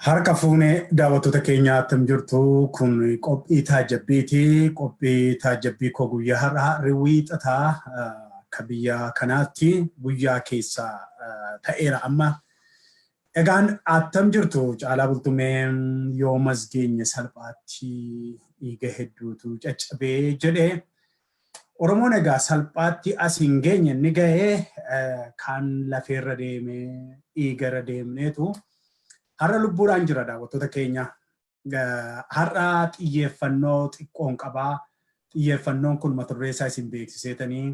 Harka fuunee daawwattoota keenyaa attam jirtu kun qophii taajjabbiiti. Qophii taajjabbii koo guyyaa har'aa riwiixataa ka biyya kanaatti guyyaa keessa ta'eera amma. Egaan attam jirtu caalaa bultumee yoo masgeenye salphaatti dhiiga hedduutu caccabee jedhee Oromoon egaa salphaatti as hin geenye ni ga'ee kan lafeerra deemee dhiigarra deemneetu har'a lubbuudhaan jira daawwattoota keenya. Har'a xiyyeeffannoo xiqqoon qabaa. Xiyyeeffannoon kun mata duree isaa isin beeksiseetanii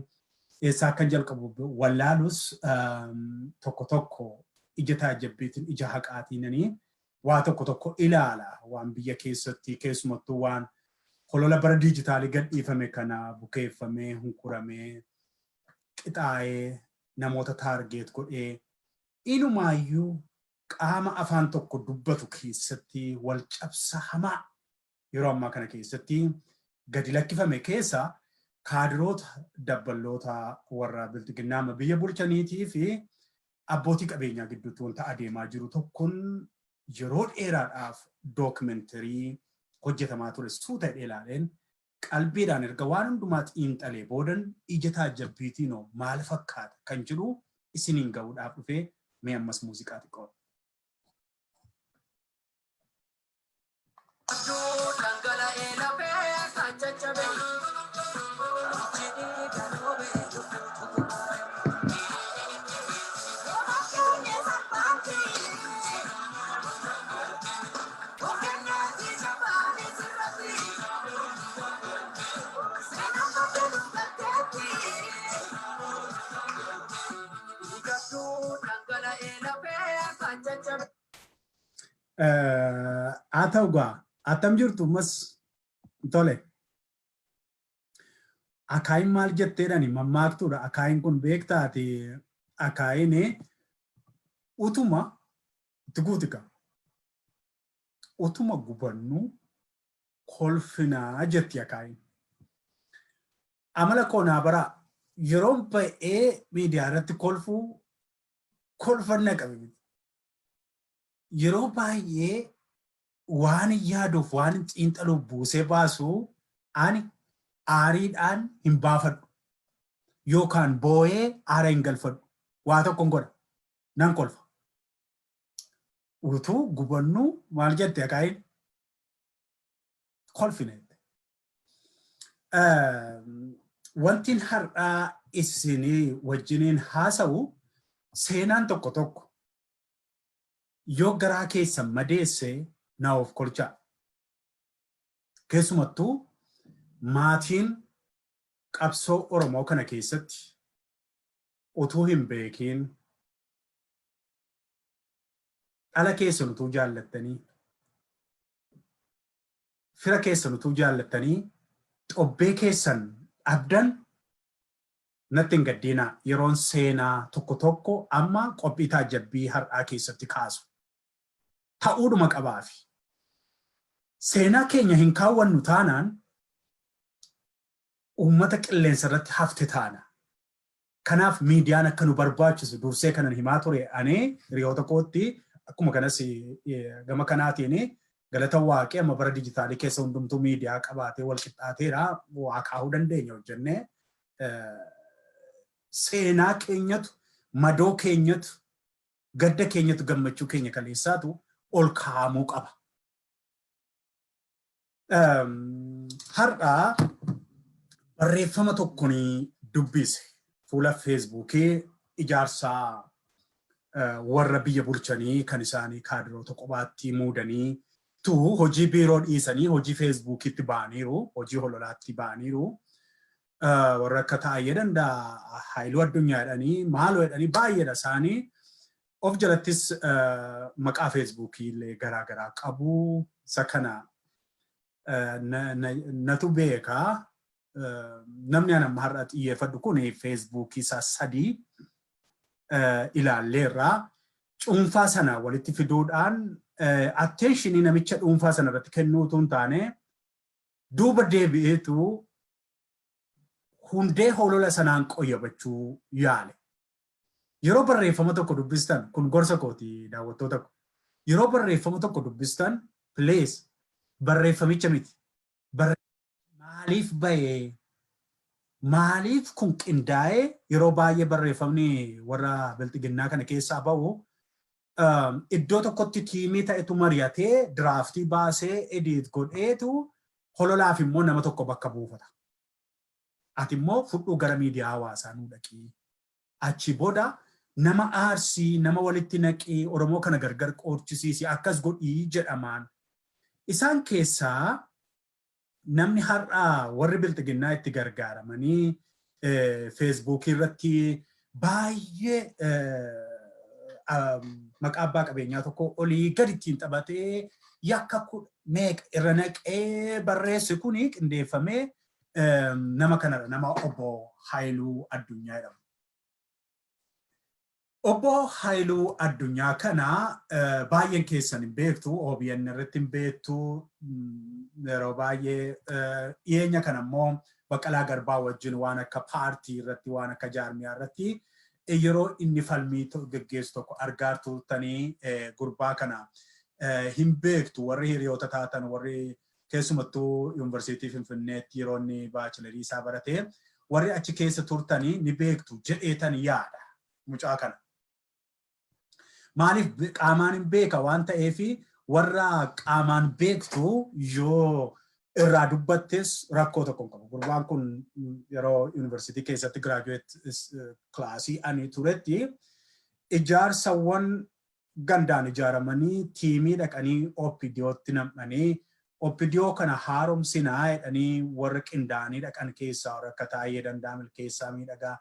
eessaa akkan jalqabu wallaalus tokko tokko ija taajjabbiitiin ija haqaatiinanii waa tokko tokko ilaala waan biyya keessatti keessumattuu waan holola bara diijitaalii gadhiifame kana bukeeffamee hunkuramee qixaa'ee namoota taargeet godhee inumaayyuu qaama afaan tokko dubbatu keessatti wal cabsa hamaa yeroo ammaa kana keessatti gadi lakkifame keessa kaadiroota dabballoota warra bilxiginnaa biyya bulchaniitii fi abbootii qabeenyaa gidduutti wanta adeemaa jiru tokkoon yeroo dheeraadhaaf dookumentarii hojjetamaa ture suuta ilaaleen qalbiidhaan erga waan hundumaa xiinxalee boodan ija taajjabbiitiin maal fakkaata kan jiru isiniin ga'uudhaaf dhufee mee ammas muuziqaa xiqqoo. Atauga atam jirtu mas tole akain mal jetteedhani mammaaktuudha. Akain kun beektaati akaine utuma tuguutika utuma gubannu kolfinaa jetti akain amala koonaa bara yeroon ba'ee miidiyaa irratti kolfanna qabe yeroo baay'ee waan yaaduuf waan xiinxaluuf buusee baasu ani aariidhaan hin baafadhu yookaan boo'ee aara hin galfadhu waa tokko godha nan kolfa utuu gubannu maal jette akaayin kolfineette. Wantiin har'aa isinii wajjiniin haasa'u seenaan tokko tokko yoo garaa keessa madeesse naa of kolchaa. Keessumattuu maatiin qabsoo Oromoo kana keessatti utuu hin beekiin dhala keessan utuu jaallattanii fira keessan utuu jaallattanii xobbee keessan abdan natti hin gaddiinaa yeroon seenaa tokko tokko amma qophii taajjabbii har'aa keessatti kaasu ta'uudhuma qabaafi. Seenaa keenya hin kaawwannu taanaan uummata qilleensa irratti hafte taana. Kanaaf miidiyaan akka nu barbaachisu dursee kanan himaa ture anee hiriyoota kootti akkuma kanas gama kanaatiin galata waaqee amma bara dijitaalii keessa hundumtuu miidiyaa qabaatee wal qixxaateera waa kaa'uu dandeenya hojjennee seenaa keenyatu madoo keenyatu gadda keenyatu gammachuu keenya kaleessaatu ol kaa'amuu qaba. Har'aa barreeffama tokkoon dubbise fuula Feesbuukii ijaarsaa warra biyya bulchanii kan isaanii kaadiroota kophaatti muudanii tu hojii biiroo dhiisanii hojii Feesbuukiitti ba'aniiru hojii hololaatti ba'aniiru warra akka Taayyee Danda'a Haayiluu Addunyaadhanii maaloo jedhanii baay'eedha isaanii of jalattis maqaa Feesbuukii illee garaa garaa qabu isa kana natu beekaa namni anamma har'a xiyyeeffadhu kun Feesbuukii isaa 3 ilaalleerraa cuunfaa sana walitti fiduudhaan attentionii namicha dhuunfaa sana irratti kennuutu hin taane duuba deebi'eetu hundee holola sanaan qoyyabachuu yaale. yeroo barreeffama tokko dubbistan kun gorsa kooti daawwattoota yeroo barreeffama tokko dubbistan please barreeffamicha miti maaliif bahee maaliif kun qindaa'ee yeroo baay'ee barreeffamni warra bilxiginnaa kana keessaa bahu iddoo tokkotti tiimii ta'etu mari'atee diraaftii baasee edit godheetu hololaaf immoo nama tokko bakka buufata. Ati immoo fudhuu gara miidiyaa hawaasaa nuu dhaqii. Achi booda nama aarsii nama walitti naqii Oromoo kana gargar qoorchisiisi akkas godhii jedhamaan. Isaan keessaa namni har'aa warri bilxiginnaa itti gargaaramanii Facebook irratti baay'ee maqaa abbaa qabeenyaa tokko olii gadi ittiin taphatee yakka meeqa irra naqee barreesse kuni qindeeffamee nama kanadha nama obbo Haayiluu Addunyaa jedhamu. Obbo Haayiluu Addunyaa kana baay'een keessan hin beektu OBN irratti hin beektu yeroo baay'ee dhiyeenya kana immoo Baqqalaa Garbaa wajjin waan akka paartii irratti waan akka jaarmiyaa irratti yeroo inni falmii geggeessu tokko argaa turtanii gurbaa kana hin beektu warri hiriyoota taatan warri keessumattuu yuunivarsiitii Finfinneetti yeroo inni baachilarii isaa baratee warri achi keessa turtanii ni beektu jedheetan yaada mucaa kana. Maaliif qaamaan hin beeka waan ta'eef warra qaamaan beektu yoo irraa dubbattes rakkoo tokko qabu. Gurbaan kun yeroo yuunivarsiitii keessatti giraajuweet kilaasii ani turetti ijaarsawwan gandaan ijaaramanii tiimii dhaqanii OBBOtti nam'anii OBBO kana haaromsinaa jedhanii warra qindaa'anii dhaqan keessaa warra akka Taayyee Danda'a Milkeessaa Miidhagaa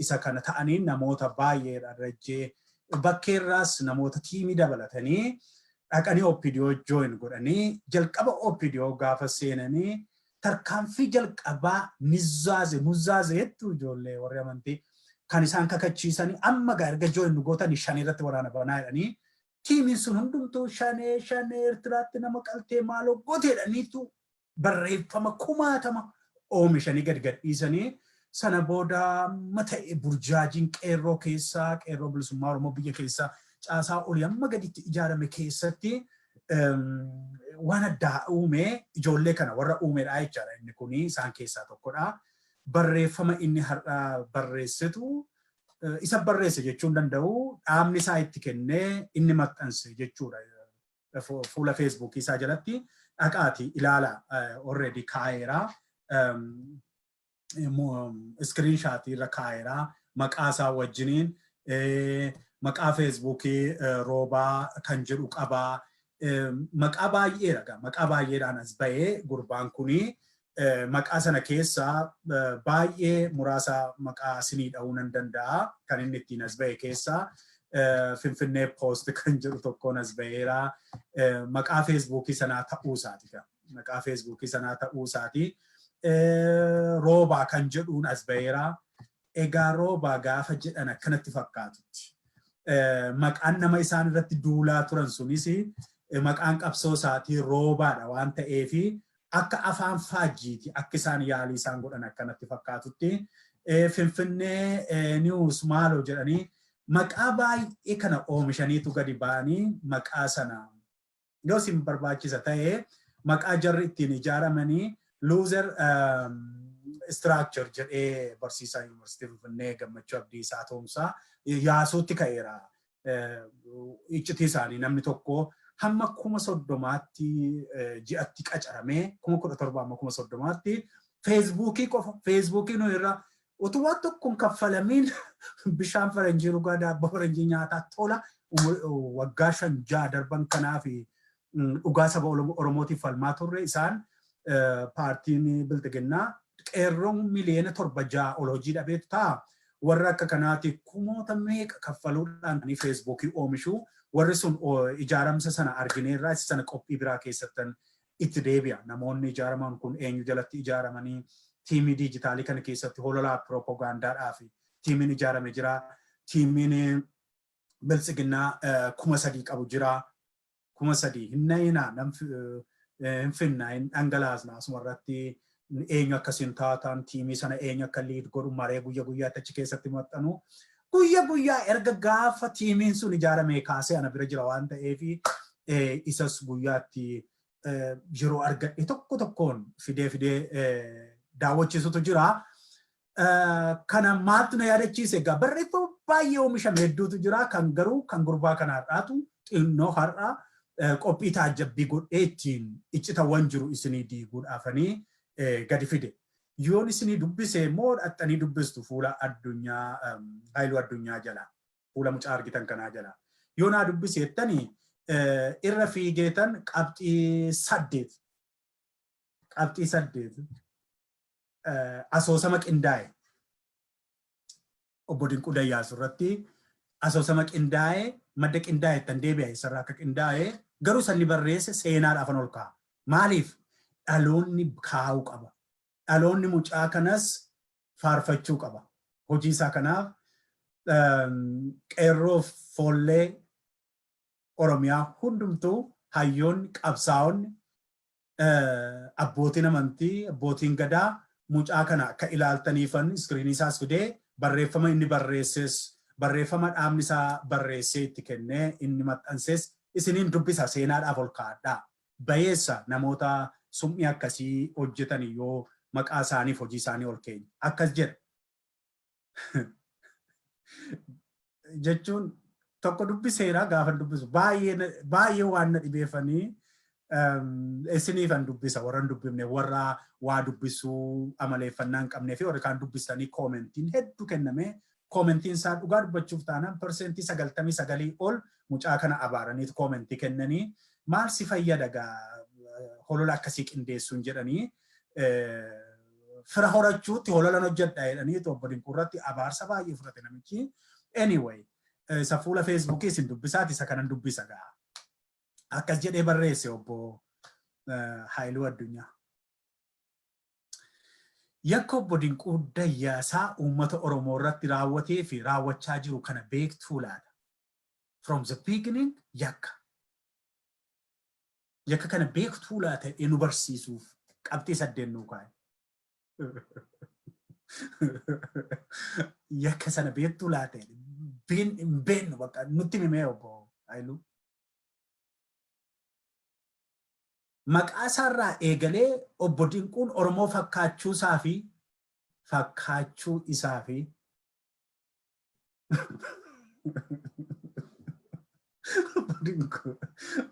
isa kana ta'anii namoota baay'eedha rajjee bakkeerraas namoota tiimii dabalatanii dhaqanii OBBO join godhanii jalqaba OBBO gaafa seenanii tarkaanfii jalqabaa nuzzaazeettu ijoollee warri amantii kan isaan kakachiisanii amma erga join gootanii shan irratti waraana banaa jedhanii tiimiin sun hundumtuu shanee Eertiraatti nama qaltee maaloo gooteedhaniitu barreeffama kumaatama oomishanii gad dhiisanii sana booda mata'e burjaajiin qeerroo keessaa qeerroo bilisummaa Oromoo biyya keessaa caasaa olii amma gaditti ijaarame keessatti waan addaa uume ijoollee kana warra uumedha jechaadha inni kuni isaan keessaa tokkodha. Barreeffama inni har'a barreessitu isa barreesse jechuun danda'u dhaabni isaa itti kennee inni maxxanse jechuudha. Fuula Facebook isaa jalatti dhaqaati ilaala already kaa'eera. Screenshot irra kaa'eera maqaa isaa wajjiniin maqaa Facebook roobaa kan jedhu qabaa maqaa baay'eedhaan as ba'ee gurbaan kuni maqaa sana keessa baay'ee muraasa maqaa sinii dha'uu nan danda'a kan inni ittiin as ba'e keessa Finfinnee Post kan jedhu tokkoon as ba'eera maqaa Facebook sanaa ta'uu isaati maqaa Facebook sanaa ta'uu isaati roobaa kan jedhuun as ba'eera egaa roobaa gaafa jedhan akkanatti fakkaatutti maqaan nama isaan irratti duulaa turan sunis maqaan qabsoo isaatii roobaadha waan ta'eefi akka afaan faajjiiti akka isaan yaalii isaan godhan akkanatti fakkaatutti Finfinnee News maaloo jedhanii maqaa baay'ee kana oomishaniitu gadi ba'anii maqaa sana yoo isin barbaachisa ta'ee maqaa jarri ittiin ijaaramanii loser structure jedhee barsiisaa yuunivarsiitii Finfinnee Gammachuu Abdiisaa Toomsaa yaasuutti ka'eera. Iccitii isaanii namni tokko hamma 30,000tti ji'atti qacaramee 17,000 hamma 30,000tti Feesbuukii qofa Feesbuukii nu irra utuu waan tokkoon kaffalamiin bishaan faranjii dhugaa daabboo faranjii nyaataa tola waggaa 5-6 darban kanaaf dhugaa saba Oromootiif falmaa turre isaan paartiin bilxiginnaa qeerroon miliyoona 7-6 ol hojii dhabeetu ta'a. Warra akka kanaati kumoota meeqa kaffaluudhaan Feesbuukii oomishu warri sun ijaaramsa sana argineerraa isa sana qophii biraa keessattan itti deebi'a. Namoonni ijaaraman kun eenyu jalatti ijaaramanii tiimii diijitaalii kana keessatti hololaa piroopaagaandaadhaaf tiimiin ijaarame jira. Tiimiin bilxiginnaa 3,000 qabu jira. 3,000 hin finnaa hin dhangalaasna asumarratti eenyu akkasiin taatan tiimii sana eenyu akka liid godhu maree guyyaa guyyaatti achi keessatti maxxanu guyyaa erga gaafa tiimiin sun ijaaramee kaasee ana bira jira waan ta'eefi isas guyyaatti yeroo argadhe tokkoon fidee daawwachiisutu jira. Kana maaltu na yaadachiise egaa barreeffama baay'ee oomishame hedduutu jira kan garuu kan gurbaa kanaadhaatu xinnoo har'a qophii taajjabbii godhee ittiin iccitawwan jiru isinii diiguudhaafanii gadi fide. Yoon isinii dubbise immoo dhaxxanii dubbistu fuula addunyaa haayiluu addunyaa jala fuula mucaa argitan kanaa jala. Yoo naa dubbise jettanii irra fiigeetan qabxii 8 asoosama qindaa'e obbo Dinquu Dayyaasaarratti asoosama qindaa'e madda qindaa'e tan deebi'e sarara akka qindaa'e garuu sanni barreesse seenaadhaaf ol kaa'a. Maaliif dhaloonni kaa'uu qaba. Dhaloonni mucaa kanas faarfachuu qaba. Hojii isaa kanaaf qeerroo foollee Oromiyaa hundumtuu hayyoonni qabsaa'onni abbootiin amantii abbootiin gadaa mucaa kana akka ilaaltaniifan iskiriinii isaas fidee barreeffama inni barreesses barreeffama dhaabni isaa barreessee itti kennee inni maxxanses isiniin dubbisa seenaadhaaf ol kaa'adhaa. Bayeessa namoota summii akkasii hojjetan yoo maqaa isaaniif hojii isaanii ol keenya. Akkas jedha. Jechuun tokko dubbiseera gaafa dubbisu baay'ee waan na dhibeeffanii isiniifan dubbisa warran dubbifne warra waa dubbisuu amaleeffannaa hin qabnee fi warra kaan dubbistanii koomentiin hedduu kenname koomentiin isaa dhugaa dubbachuuf taanaan persentii 99 ol mucaa kana abaaraniitu koomentii kennanii maal si fayyada gaa holola akkasii qindeessuun jedhanii fira horachuutti hololan hojjedha jedhanii obbo Dinquu irratti abaarsa baay'ee fudhate namichi. Anyway, isa fuula Feesbuukii isin dubbisaati isa kanan dubbisa gaa. Akkas jedhee barreesse obbo Haayiluu Addunyaa. Yakka obbo Dinquu Dayyaasaa uummata Oromoo irratti raawwatee fi raawwachaa jiru kana beektuu laata. From the beginning yakka. Yakka kana beektuu laata nu barsiisuuf qabxii 8 nuu kaa'e. Yakka sana beektuu laata beennu bakka nutti himee obbo Haayiluu. Maqaa isaarraa eegalee obbo Dinquun Oromoo fakkaachuu isaa fi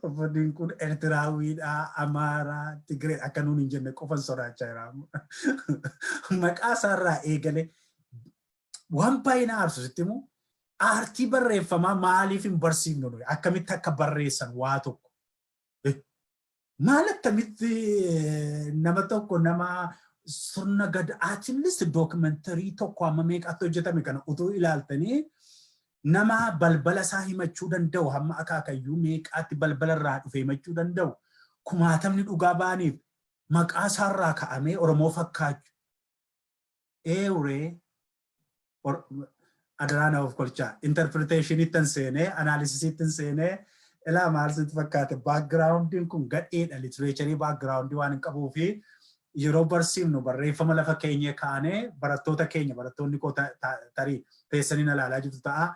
obbo Dinquun Eertiraawiidhaa, Amaaraa, Tigree akka nuun hin jenne qofan sodaachaa jira. Maqaa isaarraa eegalee waan baay'ee na aarsusitti immoo aartii barreeffamaa maaliif hin barsiifnu nuyi akkamitti akka barreessan waa tokko. Maal akkamitti nama tokko nama sirna gadaatiin list dookumentarii tokko amma meeqatti hojjetame kana utuu ilaaltanii nama balbala isaa himachuu danda'u hamma akaakayyuu meeqaatti balbala irraa dhufe himachuu danda'u kumaatamni dhugaa baaniif maqaa isaarraa ka'amee Oromoo fakkaachuu. Eewuree adaraana of kolchaa interpretationittan seenee analysiisittan seenee ilaa maal sitti fakkaate backgroundin kun gadheedha literature backgroundii waan hin qabuu fi yeroo barsiifnu barreeffama lafa keenya kaanee barattoota keenya barattoonni koo tarii teessanii ilaalaa jirtu ta'a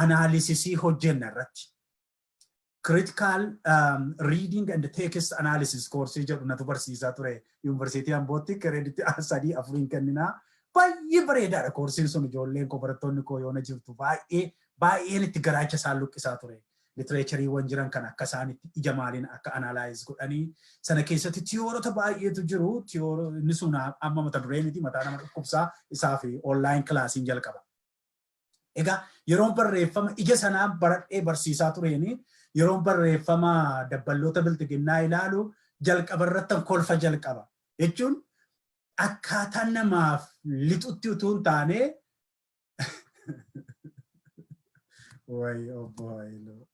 analysis hojjenna irratti. Critical reading and text analysis course jedhu natu barsiisaa ture University Ambootti credit 3-4 kenninaa baay'ee bareedaadha koorsiin sun ijoolleen koo barattoonni koo yoona jirtu baay'een itti garaacha isaan luqqisaa ture. Literature wan jiran kan akka isaanitti ija maaliin akka analyze godhanii sana keessatti tiyoorota baay'eetu jiru inni sun amma mata duree miti mataa nama dhukkubsaa isaa fi online classiin jalqaba. Egaa yeroon barreeffama ija sanaa baradhee barsiisaa tureeni yeroon barreeffama dabballoota bilxiginnaa ilaalu jalqaba irratti kolfa jalqaba jechuun akkaataa namaaf lixutti utuu hin taane way obbo Haayiluu.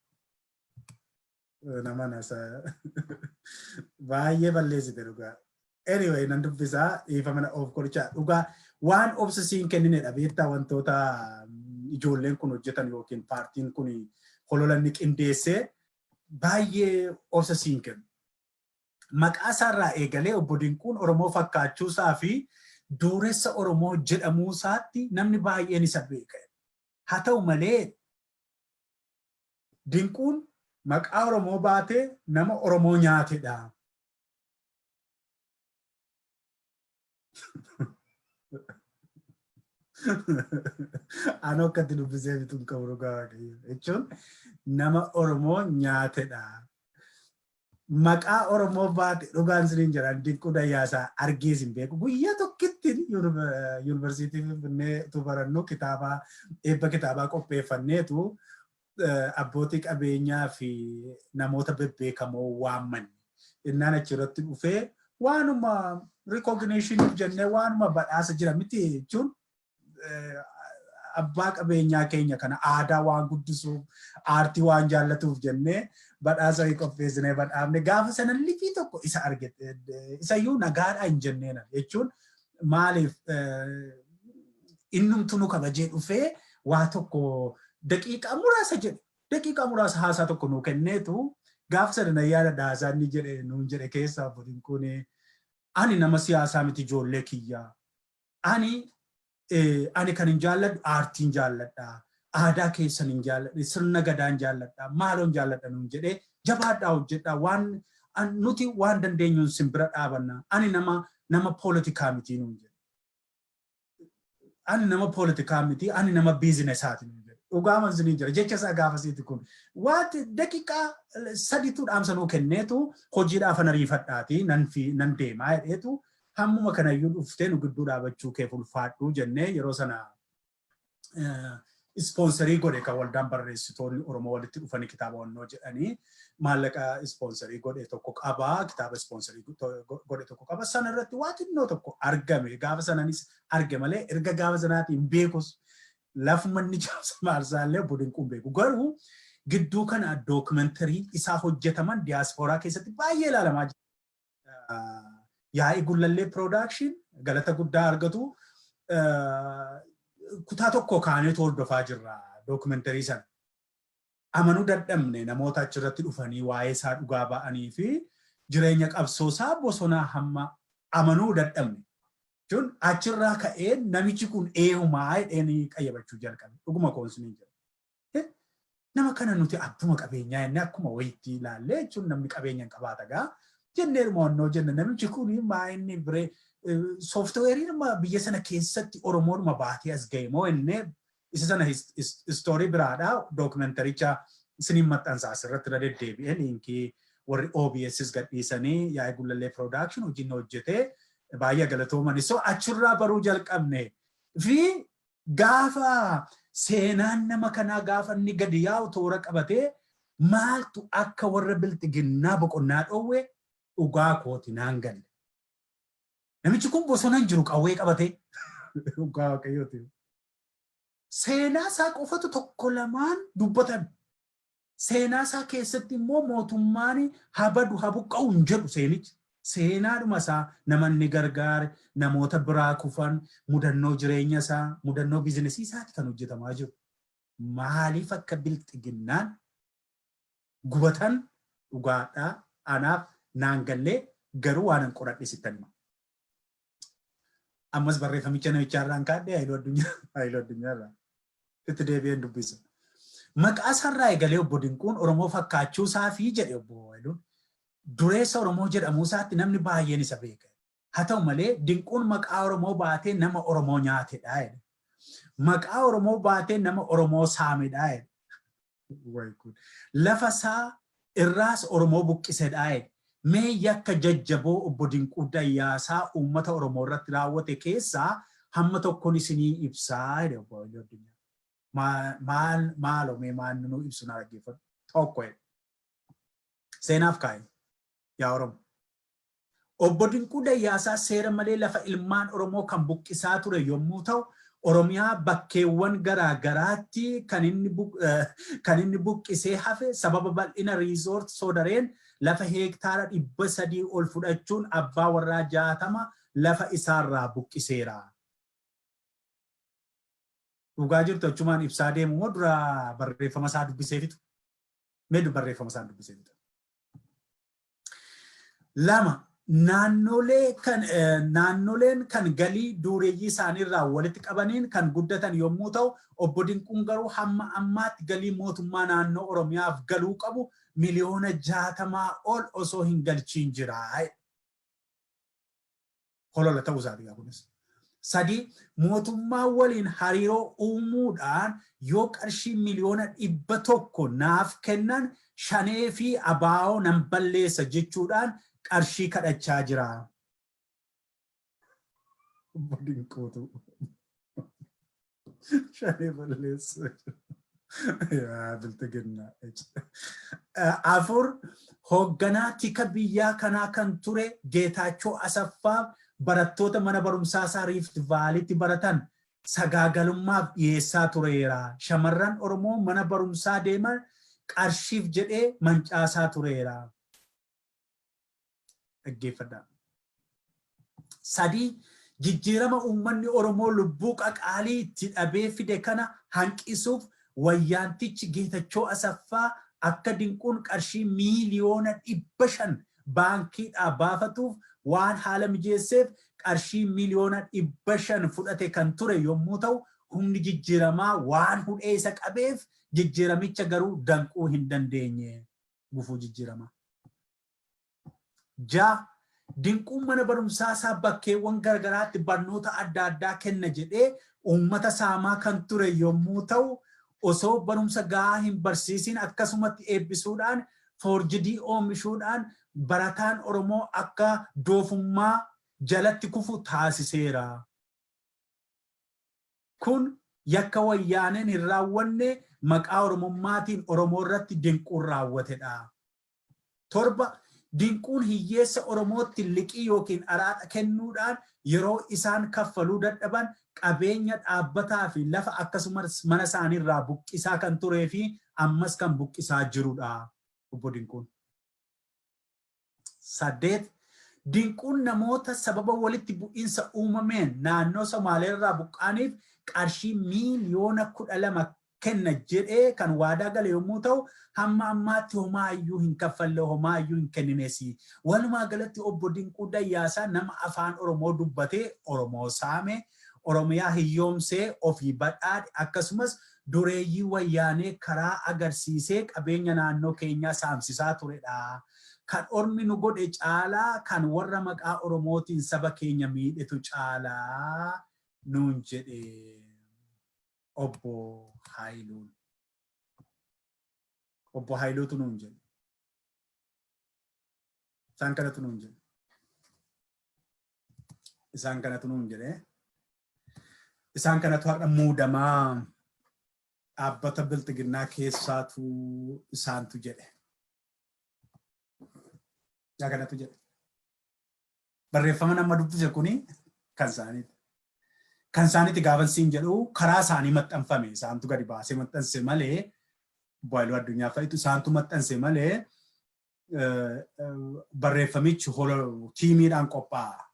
Nama nasa baay'ee balleessite dhugaa. Anyway, nan dubbisaa dhiifama of kolchaa dhugaa waan obsisiin kenninedha beektaa wantoota ijoolleen kun hojjetan yookiin paartiin kun hololanni qindeessee baay'ee obsisiin kennu. Maqaa isaarraa eegalee obbo Dinquun Oromoo fakkaachuusaa fi dureessa Oromoo jedhamuu isaatti namni baay'een isa beeka. Hata'u malee dinquun maqaa Oromoo baatee nama Oromoo nyaatedha. Ano akkatti dubbisee bituun qabu dhugaa waaqayyo jechuun nama Oromoo nyaatedha. Maqaa Oromoo baate dhugaan siniin jiran Dinquu Dayyaasaa argees hin beeku. Guyyaa tokkitti yuunivarsiitii Finfinnee tu barannu eebba kitaabaa qopheeffanneetu abbootii qabeenyaa fi namoota bebbeekamoo waammanne. Innaan achirratti dhufee waanuma recognition jennee waanuma badhaasa jira miti jechuun abbaa qabeenyaa keenya kana aadaa waan guddisuuf aartii waan jaallatuuf jennee badhaasa qopheessinee badhaafne gaafa sana liqii tokko isa argate isayyuu nagaadhaa hin jenneena jechuun maaliif innumtu nu kabajee dhufee waa tokko daqiiqaa muraasa jedhe daqiiqaa muraasa haasaa tokko nu kenneetu gaafa sana na yaada daasaa inni jedhe nuun jedhe keessaa abbootiin kun ani nama siyaasaa miti ijoollee kiyyaa ani kan hin jaalladhu aartiin jaalladha aadaa keessan hin jaalladhu sirna gadaan jaalladha maaloon jaalladha nuun jedhee jabaadhaa hojjedha waan nuti waan dandeenyuun simbira dhaabanna ani nama poolitikaa miti nuun jedhe ani nama poolitikaa miti ani nama biizinesaati nuun jedhe dhugaaman sinii jira jecha isaa gaafasiiti kun waati daqiiqaa sadiitu dhaamsa nuu kenneetu hojiidhaaf an ariifadhaati nan deemaa jedheetu hammuma kanayyuu dhuftee nu gidduu dhaabachuu kee ulfaadhuu jennee yeroo sana ispoonsarii godhe kan waldaan barreessitoonni Oromoo walitti dhufanii kitaaba wannoo jedhanii maallaqa ispoonsarii godhe tokko qabaa kitaaba ispoonsarii godhe tokko qaba sana irratti waa xinnoo tokko argame gaafa sananis arge malee erga gaafa sanaatiin beekus lafuma inni jaamsa maarsaallee Dinquun beeku garuu gidduu kana dookumentarii isaa hojjetaman diyaaspooraa keessatti baay'ee ilaalamaa jira. Yaa'ii Gullallee Production galata guddaa argatu kutaa tokko kaaneetu hordofaa jirra dookumentarii sana. Amanuu dadhabne namoota achirratti dhufanii waa'ee isaa dhugaa ba'anii fi jireenya qabsoo isaa bosonaa hamma amanuu dadhabne. Jechuun achirraa ka'ee namichi kun eenyumaa jedhanii qayyabachuu jalqabe. Dhuguma koonsumii jira. Nama kana nuti abbuma qabeenyaa inni akkuma wayiitti ilaallee jechuun namni qabeenya hin qabaata gaa. Jennee mo'annoo jenna namichi kun maayinni biree sooftiweeriin biyya sana keessatti Oromoodhuma baatee as ga'e moo innee isa sana istoorii biraadhaa dookumentaricha isiniin maxxansaa asirratti irra deddeebi'ee liinkii warri OBS gadhiisanii Yaa'ii Gullallee Production hojiin hojjetee baay'ee galatooman. So achirraa baruu jalqabne fi gaafa seenaan nama kanaa gaafa inni gadi yaa'u toora qabatee maaltu akka warra bilxiginnaa boqonnaa dhoowwee dhugaa kooti naan galle. Namichi kun bosona hin jiru qawwee qabatee dhugaa waaqayyooti. Seenaa isaa qofatu tokko lamaan dubbatan. Seenaa isaa keessatti immoo mootummaan habadu habuqqa'u hin jedhu seenichi. Seenaadhuma isaa namanni gargaare namoota biraa kufan mudannoo jireenya isaa mudannoo biizinesii isaatti kan hojjetamaa jiru. Maaliif akka bilxiginnaan gubatan dhugaadhaa anaaf naan gallee garuu waan hin qoradhe sittan hima. Ammas barreeffamicha namicharraan kaadhee Haayiluu Addunyaarraa itti deebi'een dubbisa. Maqaa isaarraa eegalee obbo Dinquun Oromoo fakkaachuu isaa fi jedhe obbo Haayiluun dureessa Oromoo jedhamuu isaatti namni baay'een isa beeka. Haa ta'u malee Dinquun maqaa Oromoo baatee nama Oromoo nyaatedha jedhe. Maqaa Oromoo baatee nama Oromoo saamedha jedhe. Lafa isaa irraas Oromoo buqqisedha jedhe. Mee yakka jajjaboo obbo Dinquu Dayyaasaa uummata Oromoo irratti raawwate keessaa hamma tokkoon isinii ibsaa jedhe obbo Haayiluu Addunyaa. Maaloo mee maal nuu ibsu na dhaggeeffatu tokko jedhe. Seenaaf kaa'e yaa Oromoo. Obbo Dinquu Dayyaasaa seera malee lafa ilmaan Oromoo kan buqqisaa ture yommuu ta'u Oromiyaa bakkeewwan garaa garaatti kan inni buqqisee hafe sababa bal'ina riizoort Soodareen lafa heektaara 300 ol fudhachuun abbaa warraa 60 lafa isaarraa buqqiseera. Dhugaa jirtu achumaan ibsaa deemu moo dura barreeffama isaa dubbiseefitu? Mee barreeffama isaa dubbiseefitu. Lama naannoleen kan galii dureeyyii isaaniirraa walitti qabaniin kan guddatan yommuu ta'u obbo Dinquun garuu hamma ammaatti galii mootummaa naannoo Oromiyaaf galuu qabu miliyoona 60 ol osoo hin galchiin jira. Holola ta'uu isaati kunis. Sadi mootummaa waliin hariiroo uumuudhaan yoo qarshii miliyoona 100 naaf kennan shanee fi abaa'oo nan balleessa jechuudhaan qarshii kadhachaa jira. Dinquutu shanee balleessa. Yaa bilxiginnaa. Afur hoogganaa tika biyyaa kanaa kan ture Geetaachoo Asaffaa barattoota mana barumsaa isaa Rift Vaaliitti baratan sagaagalummaaf dhiyeessaa tureera. Shamarran Oromoo mana barumsaa deeman qarshiif jedhee mancaasaa tureera. Dhaggeeffadhaa. Sadii jijjiirama uummanni Oromoo lubbuu qaqaalii itti dhabee fide kana hanqisuuf wayyaantichi Geetachoo Asaffaa akka Dinquun qarshii miliyoona 500 baankiidhaa baafatuuf waan haala mijeesseef qarshii miliyoona 500 fudhate kan ture yommuu ta'u humni jijjiiramaa waan hudhee isa qabeef jijjiiramicha garuu danquu hin dandeenye. Gufuu jijjiiramaa. Dinquun mana barumsaa isaa bakkeewwan garagaraatti barnoota adda addaa kenna jedhee uummata saamaa kan ture yommuu ta'u osoo barumsa gahaa hin barsiisin akkasumatti eebbisuudhaan forjidii oomishuudhaan barataan Oromoo akka doofummaa jalatti kufu taasiseera. Kun yakka wayyaaneen hin raawwanne maqaa Oromummaatiin Oromoo irratti Dinquun raawwatedha. Torba Dinquun hiyyeessa Oromootti liqii yookiin araada kennuudhaan yeroo isaan kaffaluu dadhaban qabeenya dhaabbataa fi lafa akkasumas mana isaaniirraa buqqisaa kan turee fi ammas kan buqqisaa jirudha. Obbo Dinquun. 8 Dinquun namoota sababa walitti bu'iinsa uumameen naannoo Somaaleerraa buqqaaniif qarshii miliyoona 12 kenna jedhee kan waadaa gale yommuu ta'u hamma ammaatti homaa iyyuu hin kaffalle homaa iyyuu hin kenninesi. Walumaa galatti obbo Dinquu Dayyaasaa nama afaan Oromoo dubbatee Oromoo saame Oromiyaa hiyyoomsee ofii badhaadhe akkasumas dureeyyii wayyaanee karaa agarsiisee qabeenya naannoo keenyaa saamsisaa turedha. Kan ormi nu godhe caalaa kan warra maqaa Oromootiin saba keenya miidhetu caalaa nuun jedhe obbo Haayiluun. Obbo Haayiluutu nuun jedhe. Isaan kanatu nuun jedhe. Isaan kanatu nuun jedhe. Isaan kanatu har'a muudamaa dhaabbata bilxiginnaa keessaatu isaantu jedhe. Yaa kanatu jedhe. Barreeffama nama dubbise kuni kan isaaniiti. Kan isaaniiti gaafa siin jedhu karaa isaanii maxxanfame isaantu gadi baasee maxxanse malee Boyloo addunyaa fa'itu isaantu maxxanse malee barreeffamichi tiimiidhaan qophaa'a.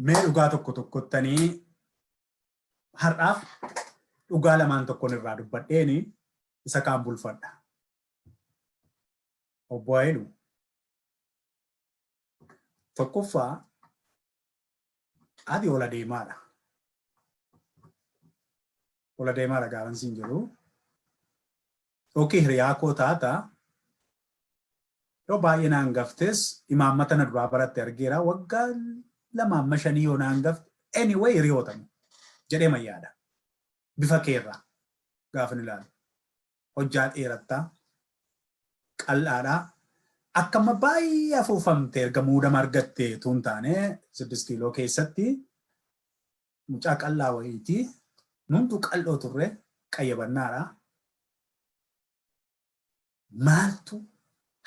Mee dhugaa tokko tokkottanii har'aaf dhugaa lamaan tokkoon irraa dubbadheeni isa kaan bulfadha. Obbo Haayiluu. Tokkoffaa ati ola deemaadha. Ola deemaadha gaafa siin jedhu. Yookiin hiriyaa koo taata. Yoo baay'ee naan gaftes imaammata na duraa baratte argeera waggaa 2-5 yoo naan gafte anyway hiriyootamu jedhee mayyaadha. Bifa keerraa gaafa ni ilaalu. Hojjaa dheerattaa qal'aadhaa. Akkama baay'ee afuufamte erga muudama argatte tuun taane 6 kiiloo keessatti mucaa qal'aa wayiiti numtu qal'oo turre qayyabannaadha. Maaltu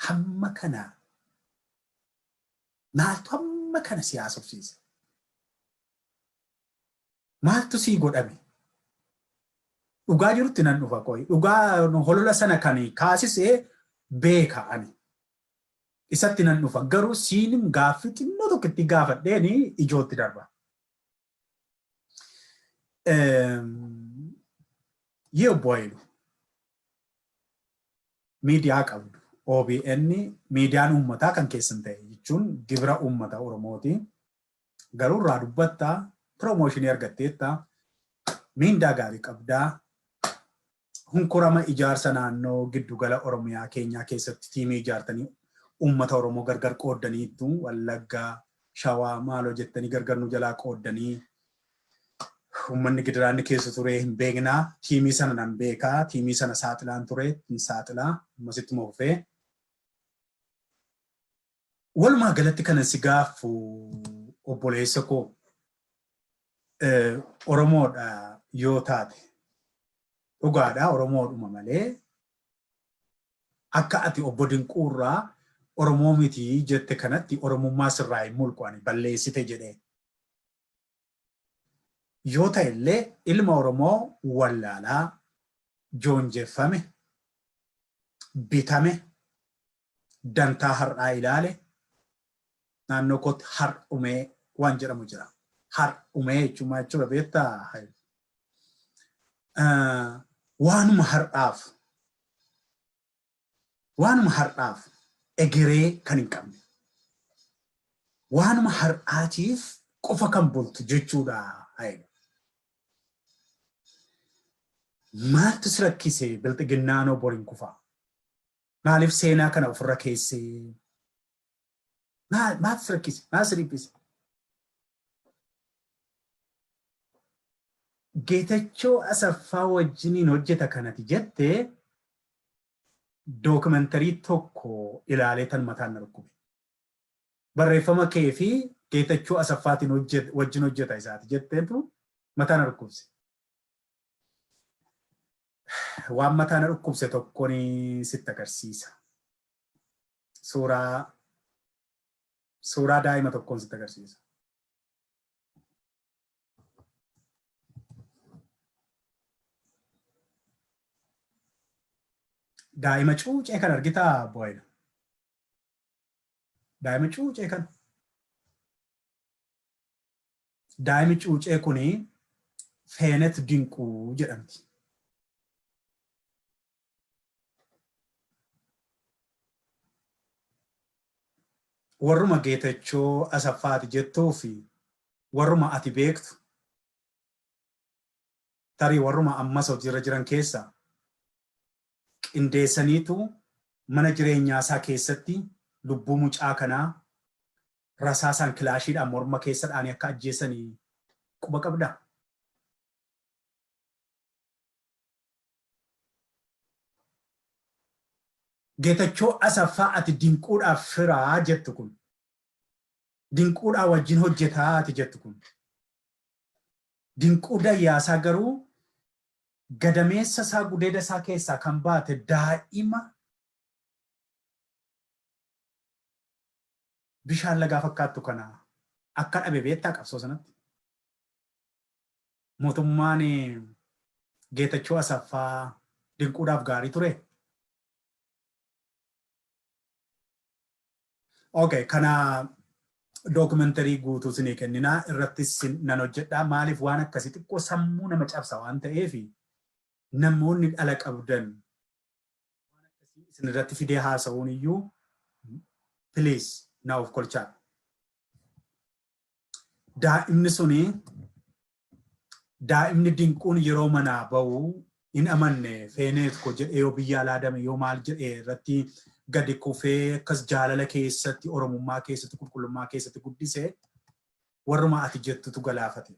hamma kana siyaasofsiise? Maaltu sii godhame? Dhugaa jirutti nan dhufa qoy. Dhugaa holola sana kan kaasisee beeka ani. Isatti nan dhufa garuu siinim gaaffii xinnoo tokkotti gaafadheeni ijootti darba. Yoo Boylu miidiyaa qabdu. OBN miidiyaan uummataa kan keessan ta'e jechuun gibira uummata Oromooti. Garuu irraa dubbattaa promooshinii argatteetta miindaa gaarii qabdaa. Hunkurama ijaarsa naannoo giddugala Oromiyaa keenyaa keessatti tiimii ijaartanii uummata Oromoo gargar qooddaniitu Wallaggaa Shawaa maaloo jettanii gargar nu jalaa qooddanii uummanni gidiraanni keessa ture hin beeknaa. Tiimii sana nan beekaa. Tiimii sana saaxilaan ture hin saaxilaa. Ammasitti moofee. Walumaa galatti kanan si gaaffu obboleessa koo Oromoodha yoo taate dhugaadhaa Oromoodhuma malee akka ati obbo Dinquurraa Oromoo miti jette kanatti Oromummaa sirraa hin mulqu ani balleessite jedhee. Yoo ta'e illee ilma Oromoo wallaalaa joonjeffame bitame dantaa har'aa ilaale naannoo kootti har'umee waan jedhamu jira. Har'umee jechuudha beektaa waanuma har'aaf egeree kan hin qabne waanuma har'aatiif qofa kan bultu jechuudha. Maaltu si rakkise bilxiginnaan boriin kufaa? Maaliif seenaa kana ofirra keessee? Maaltu si rakkise? Maal si dhiphise? Geetachoo Asaffaa wajjiniin hojjeta kanati jettee dookumentarii tokko ilaalee tan mataan na rukkube. Barreeffama kee fi Geetachoo Asaffaatiin wajjin hojjeta isaati jetteetu mataan na rukkubse. Waan mataan na rukkubse tokkoon sitti agarsiisa. Suuraa daa'ima tokkoon sitti agarsiisa. Daa'ima cuucee kan argitaa boyna. Daa'ima cuucee kan. Daa'imi cuucee kuni Feenet Dinquu jedhamti. Warruma Geetachoo Asaffaati jettuu fi warruma ati beektu tarii warruma ammas hojiirra jiran keessa qindeessaniitu mana jireenyaa isaa keessatti lubbuu mucaa kanaa rasaasaan kilaashiidhaan morma keessa dhaanii akka ajjeessanii quba qabda. Geetachoo Asaffaa ati Dinquudhaaf firaa jettu kun. Dinquudhaa wajjin hojjetaa ati jettu kun. Dinquu Dayyaasaa garuu gadameessa isaa gudeeda isaa keessaa kan baate daa'ima bishaan lagaa fakkaattu kana akka dhabe beektaa qabsoo sanatti. Mootummaan Geetachoo Asaffaa Dinquudhaaf gaarii ture. Okay, kana dookumentarii guutuu sinii kenninaa irrattis nan hojjedhaa. Maaliif waan akkasii xiqqoo sammuu nama cabsa waan ta'eef namoonni dhala qabdan waan akkasii isin irratti fidee haasa'uun iyyuu please na of kolchaa. Daa'imni Dinquun yeroo manaa ba'u hin amanne Feenet ko jedhee yoo biyya alaadame yoo maal jedhee irratti gadi kufee akkas jaalala keessatti Oromummaa keessatti qulqullummaa keessatti guddisee warruma ati jettutu galaafate.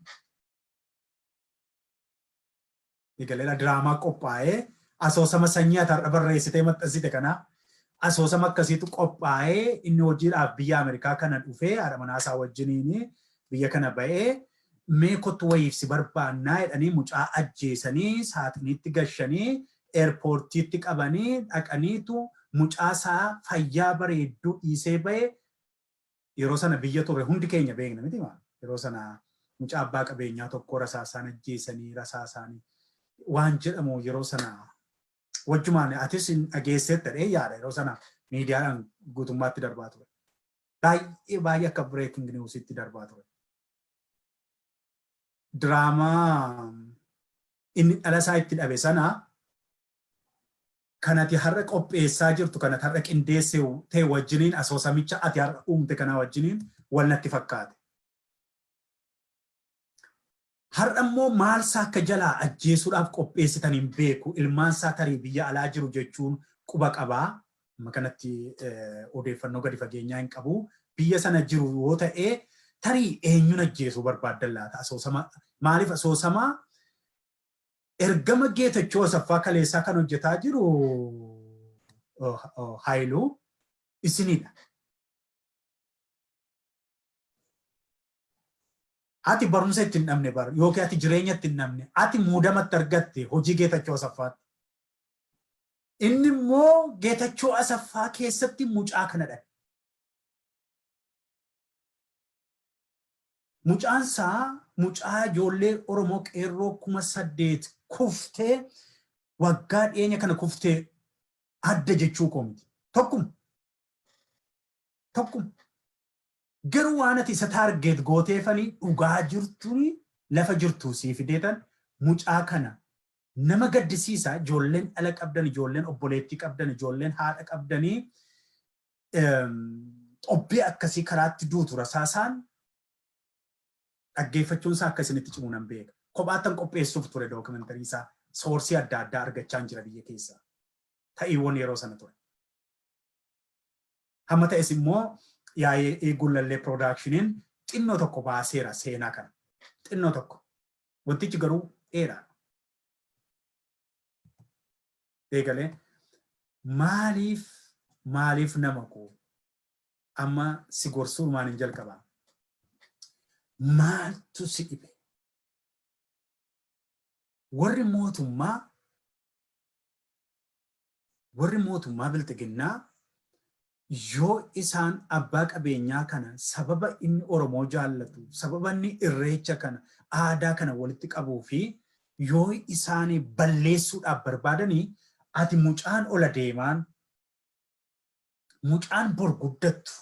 Egalee diraamaa qophaa'ee asoosama sanyii har'a barreessitee maxxansite kana asoosama akkasiitu qophaa'ee inni hojiidhaaf biyya Ameerikaa kana dhufee haadha manaasaa wajjiniin biyya kana ba'ee mee kottu wayiifsi barbaannaa jedhanii mucaa ajjeesanii saaxiniitti gashanii eerpoortiitti qabanii dhaqaniitu mucaasaa fayyaa bareedduu dhiisee ba'e yeroo sana biyya ture hundi keenya beekna miti maal yeroo sana mucaa abbaa qabeenyaa tokko rasaasaan ajjeesanii rasaasaanii waan jedhamu yeroo sana wajjumaan atis dhageesseetta yaada yeroo sana miidiyaadhaan guutummaatti darbaa ture. Baay'ee akka breaking newsitti darbaa ture. Diraamaa inni dhala isaa itti dhabe sana kanati har'a qopheessaa jirtu kanati har'a qindeessee ta'e wajjiniin asoosamicha ati har'a uumte kana wajjiniin wal natti fakkaate. Har'a immoo maal isaa akka jalaa ajjeesuudhaaf qopheessitan hin beeku ilmaan isaa tarii biyya alaa jiru jechuun quba qabaa. Kanatti odeeffannoo gadi fageenyaa hin qabu. Biyya sana jiru yoo ta'e tarii eenyuun ajjeesuu barbaaddan laata asoosama maaliif asoosamaa ergama Geetachoo Asaffaa Kaleessaa kan hojjetaa jiru Haayiluu isinidha. Ati barumsa itti hin dhabne bar yookiin ati jireenya itti hin dhabne ati muudamatti argatte hojii Geetachoo Asaffaatti. Inni immoo Geetachoo Asaffaa keessatti mucaa kana dhabe. Mucaan isaa mucaa ijoollee Oromoo qeerroo 8,000 kuftee waggaa dhiyeenya kana kuftee adda jechuu koomti. Tokkum. Garuu waan ati isa taargeet gooteefanii dhugaa jirtuuni lafa jirtuu sii fideetan mucaa kana nama gaddisiisa ijoolleen ala qabdan ijoolleen obboleettii qabdan ijoolleen haadha qabdanii xobbee akkasii karaatti duutu rasaasaan dhaggeeffachuun isaa akka isinitti cimu nan beeka. Kophaattan qopheessuuf ture dookumentarii isaa soorsii adda addaa argachaa jira biyya keessaa. Ta'iiwwan yeroo sana ture. Hamma ta'es immoo yaa'ee gullallee piroodaakshiniin xinnoo tokko baaseera seenaa kana. Xinnoo tokko. Wantichi garuu dheeraa. Eegalee maaliif nama koo amma si gorsuu maan hin jalqabaa. Maaltu si dhibe? Warri mootummaa bilxiginnaa yoo isaan abbaa qabeenyaa kana sababa inni Oromoo jaallatu sababa inni irreecha kana aadaa kana walitti qabuu fi yoo isaan balleessuudhaaf barbaadanii ati mucaan ola deemaan mucaan bor guddattu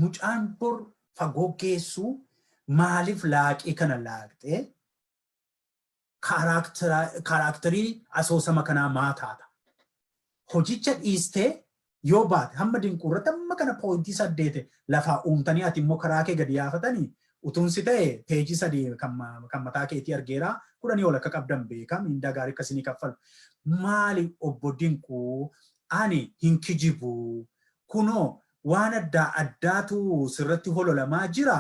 mucaan bor fagoo geessu maaliif laaqii kana laaqxee kaaraakterii asoosama kanaa maa taata? Hojicha dhiistee yoo baate hamma dinquurratti amma kana poointii 8 lafaa uumtanii ati immoo karaa kee gadi yaafatanii utuunsi ta'e peejii 3 kan mataa keetii argeeraa 10 ol akka qabdan beeka miindaa gaarii akkasii kaffalu. Maali obbo Dinquu ani hin kijibu kunoo waan addaatu sirratti hololamaa jira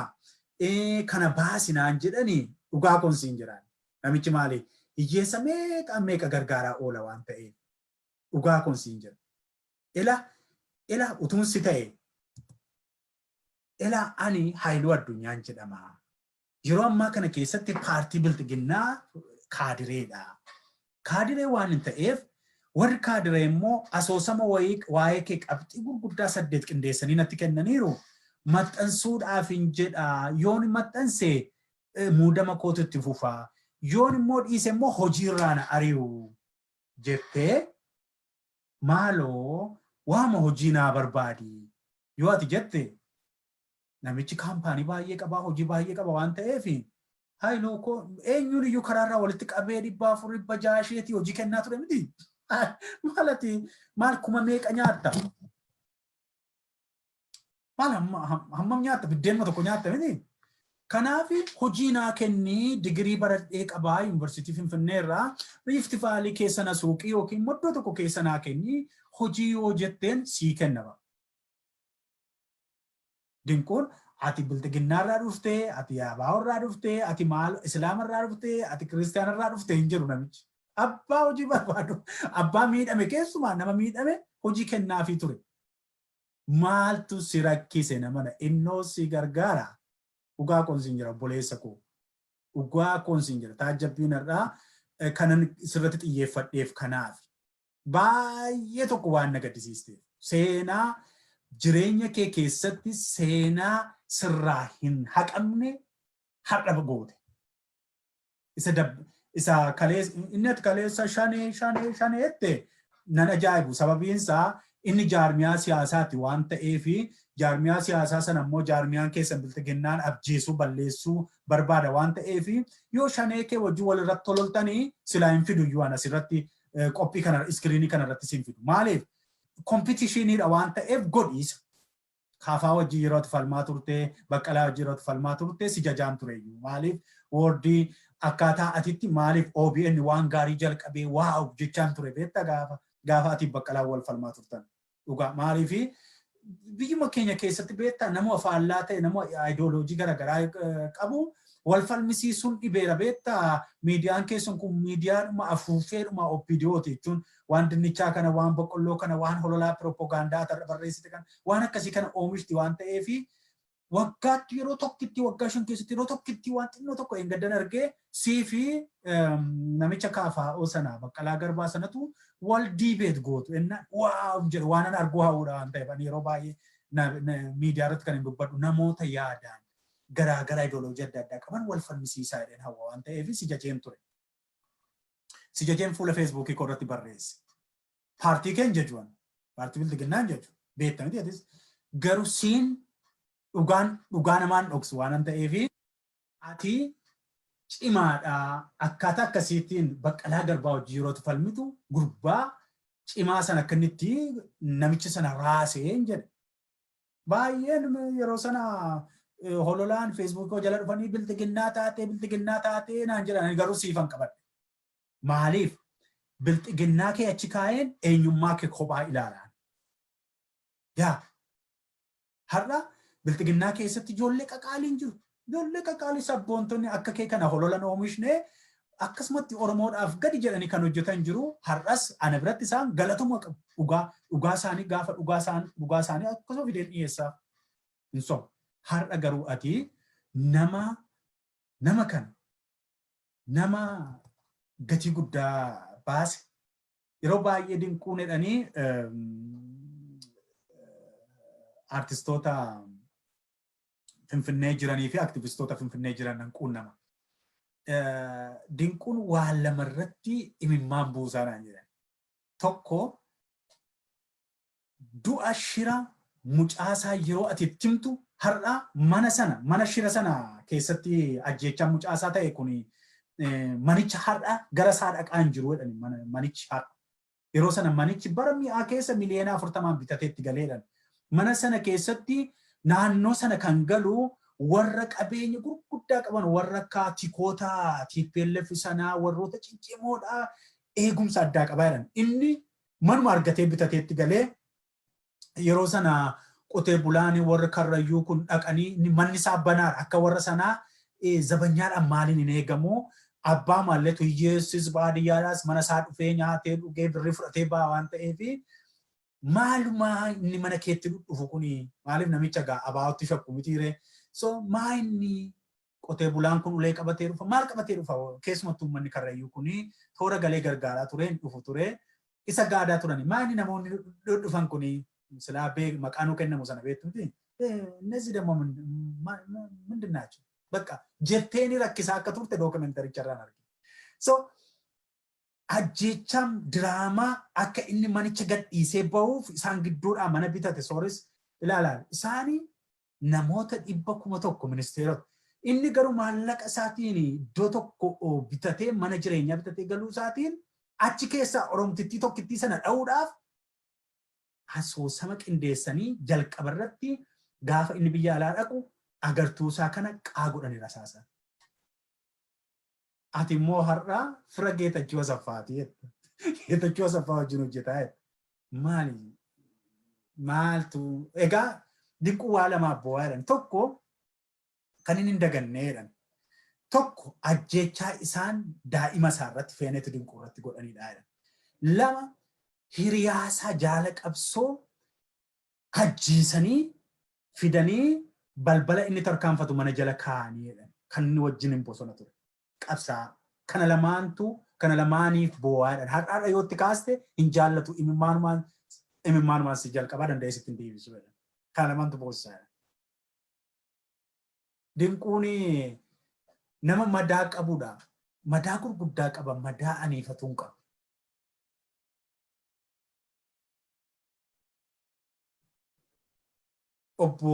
kana baasinaan jedhanii dhugaa konsiin jiran. Namichi maali hiyyeessa meeqa gargaaraa oola waan ta'eef dhugaa konsiin jira. Ila utuunsi ta'e ila ani Haayiluu Addunyaan jedhama. Yeroo ammaa kana keessatti paartii bilxiginnaa kaadireedha. Kaadiree waan hin ta'eef warri kaadiree immoo asoosama waa'ee kee qabxii gurguddaa 8 qindeessanii natti kennaniiru. Maxxansuudhaaf hin jedha yoon maxxanse muudama kootu itti fufaa. Yoon immoo dhiise immoo hojiirraa na ari'u jettee maaloo waama hojii naa barbaadi yoo ati jette namichi kaampaanii baay'ee qabaa hojii baay'ee qaba waan ta'eef Haayiluu koo eenyuun iyyuu karaarraa walitti qabee 400-600 hojii kennaa ture miti. Maal kuma meeqa nyaatta? Maal hammam nyaatta? Biddeen tokko nyaatta miti. Kanaaf hojii naa kennii digirii baradhee qabaa yuunivarsiitii Finfinnee irraa Riifti Vaalii keessa na suuqii yookiin iddoo tokko keessa naa kennii hojii yoo jetteen sii kennama. Dinquun ati bilxiginnaarraa dhuftee, ati abaaworraa dhuftee, ati maal islaamarraa dhuftee, ati kiristaanarraa dhuftee hin jiru namichi. Abbaa hojii barbaadu, abbaa miidhame keessumaa nama miidhame hojii kennaafii ture. Maaltu si rakkise namana innoo si gargaara. Dhugaa konsiin jira obboleessa koo. Dhugaa konsiin jira taajjabbiin irraa kanan sirratti xiyyeeffadheef kanaaf. Baay'ee tokko waan na gaddisiisteef. Seenaa jireenya kee keessatti seenaa sirraa hin haqamne har'a goote. Isa inni kaleessa shaneette nan ajaa'ibu sababiinsaa inni jaarmiyaa siyaasaati waan ta'eefi jaarmiyaa siyaasaa sana immoo jaarmiyaan keessan bilxiginnaan abjeesuu balleessuu barbaada waan ta'eefi yoo shanee kee wajjin walirratti tololtanii silaa hin fidu iyyuu asirratti qophii kana iskiriinii kana irratti siin fidu. Maaliif kompitiishiniidha waan ta'eef godhiisa. Kaafaa wajjin yeroo falmaa turte, baqqalaa wajjin yeroo falmaa turte si jajaan tureyyuu. Maaliif woordii akkaataa atitti maaliif OBN waan gaarii jalqabee waaw jechaan ture beektaa gaafa ati baqqalaa wal falmaa turtan. Dhugaa maaliifi biyyuma keenya keessatti beektaa nama faallaa ta'e nama ideoloojii garaagaraa qabu wal falmisiisuun dhibeera beektaa miidiyaan keessan kun miidiyaadhuma afuufeedhuma OBDOoti jechuun waan dinnichaa kana waan boqqolloo kana waan hololaa piroopagaandaa barreessite kana waan akkasii kana oomishti waan ta'eefi waggaatti yeroo tokkitti waggaa 5 keessatti yeroo tokkitti waan xinnoo tokko hin gaddan argee sii fi namicha kaafaa sana baqqalaa garbaa sanatu wal diibeet gootu enna waaw jedhu waan an arguu haa'uudha waan ta'eef ani yeroo baay'ee miidiyaa irratti kan hin dubbadhu namoota yaadaan garaagaraa ideoloojii adda addaa qaban wal falmisiisaa jedheen hawwa waan ta'eef si jajeen ture. Si jajeen fuula feesbuukii koo irratti barreesse. Paartii keenya jechuun paartii bilxiginnaan jechuun beektamiti atis garuu siin dhugaa namaan dhoksu waan ta'eef ati cimaadha akkaataa akkasiitiin baqqalaa garbaa hojii yeroo falmitu gurbaa cimaa sana akka inni namicha sana raaseen jedhe. Baay'een yeroo sana hololaan feesbuukii jala dhufanii bilxiginnaa taatee naan jedhan garuu siifan qabadhe. Maaliif bilxiginnaa kee achi kaa'een eenyummaa kee kophaa ilaalaan. Yaa har'a bilxiginnaa keessatti ijoollee qaqaaliin jiru. Ijoollee qaqaalii sabboontonni akka kee kana hololan oomishne akkasumatti Oromoodhaaf gadi jedhanii kan hojjetan jiru. Har'as ana biratti isaan galatuma qabu. Dhugaa isaanii gaafa dhugaa isaanii akkasuma fideen dhiyeessaa. Hin sobu. Har'a garuu ati nama kana nama gatii guddaa baase yeroo baay'ee dinquun jedhanii artistoota Finfinnee jiranii fi aktivistoota Finfinnee jiran quunnama. Dinquun waan lamarratti imimmaan buusaa naan jedhan. Tokko du'a shira mucaasaa yeroo ati timtu har'a mana shira sana keessatti ajjeechaa mucaasaa ta'e kun manicha har'a gara isaa dhaqaan jiru jedhani manichi har'a. Yeroo sana manichi bara mi'aa keessa miliyoona 40 bitateetti galeedhan. Mana sana keessatti naannoo sana kan galu warra qabeenya gurguddaa qaban warra kaatikoota TPLF sanaa warroota ciccimoodhaa eegumsa addaa qabaadhan. Inni manuma argatee bitateetti galee yeroo sana qotee bulaanii warra karrayyuu kun dhaqanii manni isaa banaadha akka warra sanaa zabanyaadhaan maaliin hin eegamu abbaa maalleetu hiyyeessis baadiyyaadhaas mana isaa dhufee nyaatee dhugee birrii fudhatee baa waan ta'eef maaluma inni mana keetti dhufu kuni maaliif namicha gaa abaa'otti shakku mitiire so maa inni qotee bulaan kun ulee qabatee dhufa maal qabatee dhufa keessumattuu manni karrayyuu kuni toora galee gargaaraa ture hin dhufu ture isa gaadaa turani maa inni namoonni dhufan kuni silaa maqaanuu kennamu sana beektuuti እነዚህ ደግሞ ምንድን ናቸው በቃ ጀቴኒ ረክሳ akka turte documentary irraan argine so ajjecham drama akka inni manicha gadhiisee bahuuf isaan gidduudha mana bitate sooris ilaalaal isaani namoota 100,000 ministeerota inni garuu maallaqa isaatiin iddoo tokko bitatee mana jireenyaa bitatee galuu isaatiin achi keessa oromtittii tokkittii sana dha'uudhaaf asoosama qindeessanii jalqaba irratti gaafa inni biyya alaa dhaqu agartuu isaa kana qaagodhani rasaasan. Ati immoo har'a fira Geetachoo Asaffaati jetta. Geetachoo Asaffaa wajjin hojjetaa jetta. Maaltu egaa dinquu waa lama abboo'aa jedhan tokko kan inni hin dagannee jedhan tokko ajjechaa isaan daa'ima isaa irratti feeneetu dinquu irratti godhanidha jedhan. Lama hiriyaasaa jaala qabsoo hajjiisanii fidanii balbala inni tarkaanfatu mana jala kaa'anii jedhan kan inni wajjin hin bosona ture. Qabsaa kana lamaaniif boo'aa jedhan. Har'aadha yootti kaaste hin jaallatu imimmaan si jalqabaa danda'ee sitti hin deebisu jedhan. Kana lamaantu boosisaa jedhan. Dinquun nama madaa qabudha. Madaa gurguddaa qaba. Madaa aniifatuun qaba. Obbo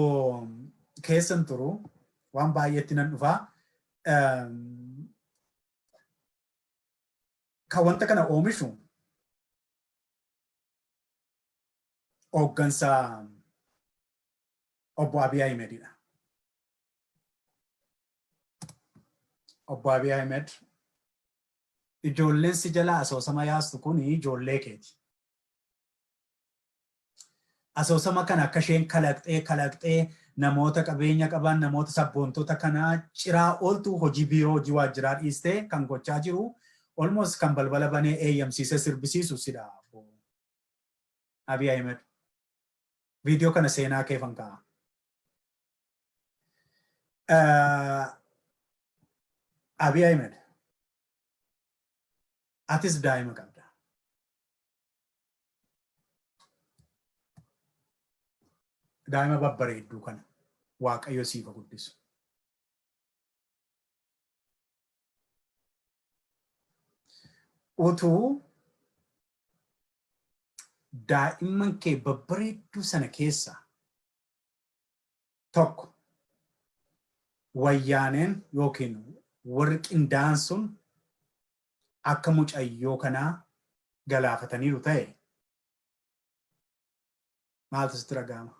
keessan turu waan baay'eetti nan dhufaa. Kan wanta kana oomishu hooggansa obbo Abiy Ahmedidha. Obbo Abiy Ahmed ijoolleen si jalaa asoosama yaastu kun ijoollee keeti. Asoosama kana akka isheen kalaqxee namoota qabeenya qaban namoota sabboontota kana ciraa ooltu hojii biiroo hojii waajjiraa dhiistee kan gochaa jiru almost kan balbala banee eeyyamsiisee sirbisiisu sidha. Abiy Ahmed video kana seenaa keefan ka'a. Abiy Ahmed atis daa'ima qabda. Daa'ima babbareedduu kana Waaqayyo siif guddisu. Utuu daa'imman kee babbareedduu sana keessa tokko wayyaaneen yookiin warri qindaa'an sun akka mucayyoo kanaa galaafataniiru ta'e maaltu sitti dhaga'ama?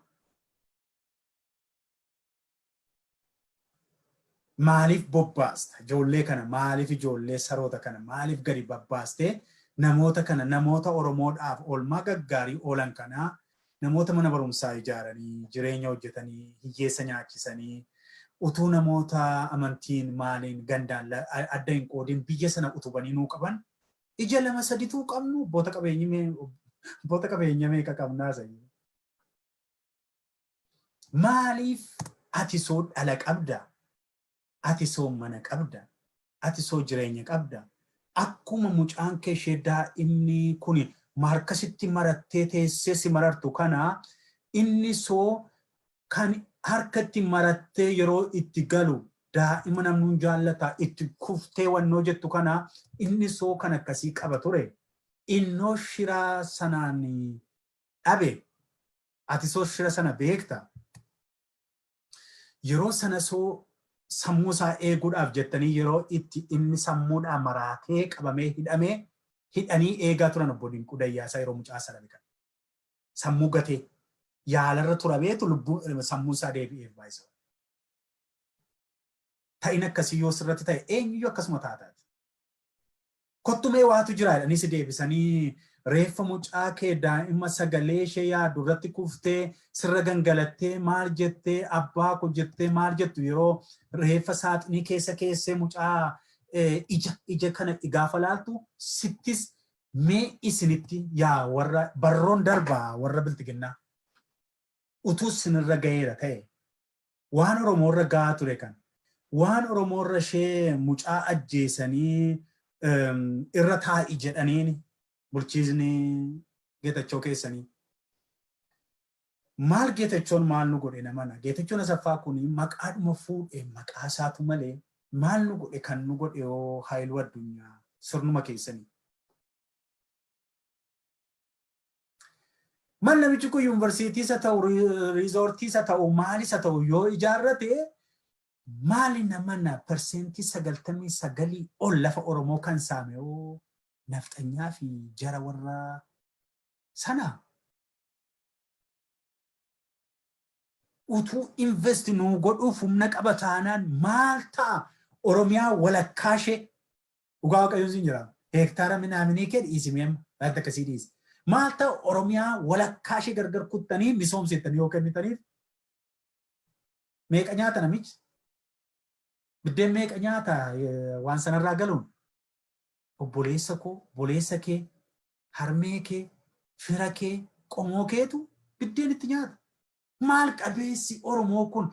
Maaliif bobbaasta ijoollee kana? Maaliif ijoollee saroota kana maaliif gadi babbaastee namoota kana namoota Oromoodhaaf oolmaa gaggaarii oolan kana namoota mana barumsaa ijaaranii jireenya hojjetanii hiyyeessa nyaachisanii utuu namoota amantiin maaliin gandaan adda hin qoodin biyya sana utubanii nuu qaban ija lama sadiitu qabnu abboota qabeenya meeqa qabnaa sayyoo. Maaliif ati soo dhala qabda? Ati soo mana qabda? Ati soo jireenya qabda? Akkuma mucaan kee ishee daa'imni kun harkasitti marattee teessee si marartu kana inni soo kan harkatti marattee yeroo itti galu daa'ima namnuun jaallata itti kuftee wannoo jettu kana inni soo kan akkasii qaba ture. Innoo shiraa sanaan dhabe. Ati soo shira sana beekta. Yeroo sana soo sammuu isaa eeguudhaaf jettanii yeroo itti inni sammuudhaan maraatee qabamee hidhanii eegaa turan obbo Dinquu Dayyaasaa yeroo mucaa sana biqan. Sammuu gatee yaalarra tura beetu lubbuu sammuu isaa deebi'eef baay'isa. Ta'in akkasii yoo sirratti ta'e eenyuyyuu akkasuma taataati. Kottumee waatu jira jedhanii si deebisanii reeffa mucaa kee daa'ima sagalee ishee yaadu irratti kuftee sirra gangalattee maal jettee abbaa koo jettee maal jettu yeroo reeffa saaxinii keessa keessee mucaa ija kana gaafa laaltu sittis mee isinitti yaa warra barroon darbaa warra bilxiginnaa utuu sinirra ga'eera ta'e waan Oromoorra ga'aa ture kan waan Oromoorra ishee mucaa ajjeesanii irra taa'i jedhaniin bulchiisni Geetachoo keessanii. Maal Geetachoon maal nu godhe namana? Geetachoon Asaffaa kun maqaadhuma fuudhee maqaa isaatu malee maal nu godhe kan nu godhe yoo Haayiluu Addunyaa sirnuma keessanii. Mal namichi kun yuunivarsiitii isa ta'u riizoortii isa ta'u maalis isa ta'u yoo ijaarrate maali namana persentii 99 ol lafa Oromoo kan saame oo nafxanyaa fi jara warra sana utuu invest nu godhuuf humna qaba taanaan maal ta'a Oromiyaa walakkaashee dhugaa Waaqayyoon siin jira hektaara minaaminii kee dhiisimee baay'ee akkasii dhiisi maal ta'a Oromiyaa walakkaashee gargar kuttanii misoomsettanii yoo kennitaniif meeqa nyaata namichi biddeen meeqa nyaata waan sanarraa galuun obboleessa koo boleessa kee harmee kee fira kee qomoo keetu biddeen itti nyaata. Maal qabeessi Oromoo kun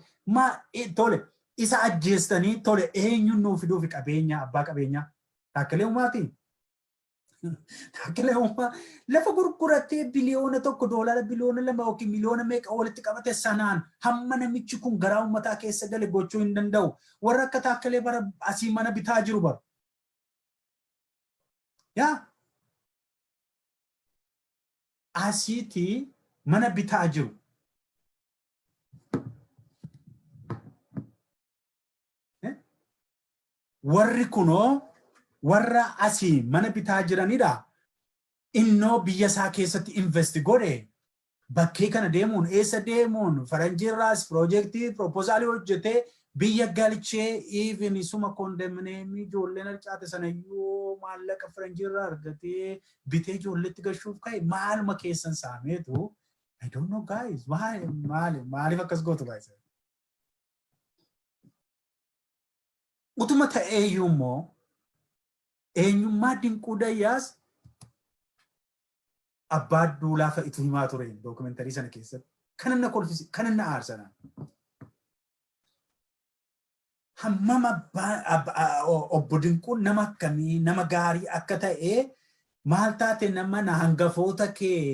tole isa ajjeestanii tole eenyuun nuu fiduufi qabeenya abbaa qabeenyaa taakkalee uumaati. Taakkalee uumaa lafa gurgurattee biliyoona $1 biliyoona 2 yookiin miliyoona meeqa walitti qabate sanaan hamma namichi kun garaa uummataa keessa gale gochuu hin danda'u. Warra akka taakkalee bara asii mana bitaa jiru bara. Yaa asiiti mana bitaa jiru. Warri kunoo warra asii mana bitaa jiranidha. Innoo biyya isaa keessatti invest godhe bakkee kana deemuun eessa deemuun faranjiirraas piroojeektii proposaalii hojjetee biyya galchee even isuma kondomneemii ijoolleen harcaate sana iyyuu maallaqa faranjiirraa argatee bitee ijoolleetti gashuuf ka'e maaluma keessan saameetu I don't know guys maaliif akkas gootu guys utuma ta'eeyyuu immoo eenyummaa Dinquu Dayyaas abbaa duulaa fa'itu himaa ture dookumentarii sana keessatti kan inni kolfisi kan inni aarsana hammam obbo Dinquun nama akkamii nama gaarii akka ta'e maal taate nama na hangafoota kee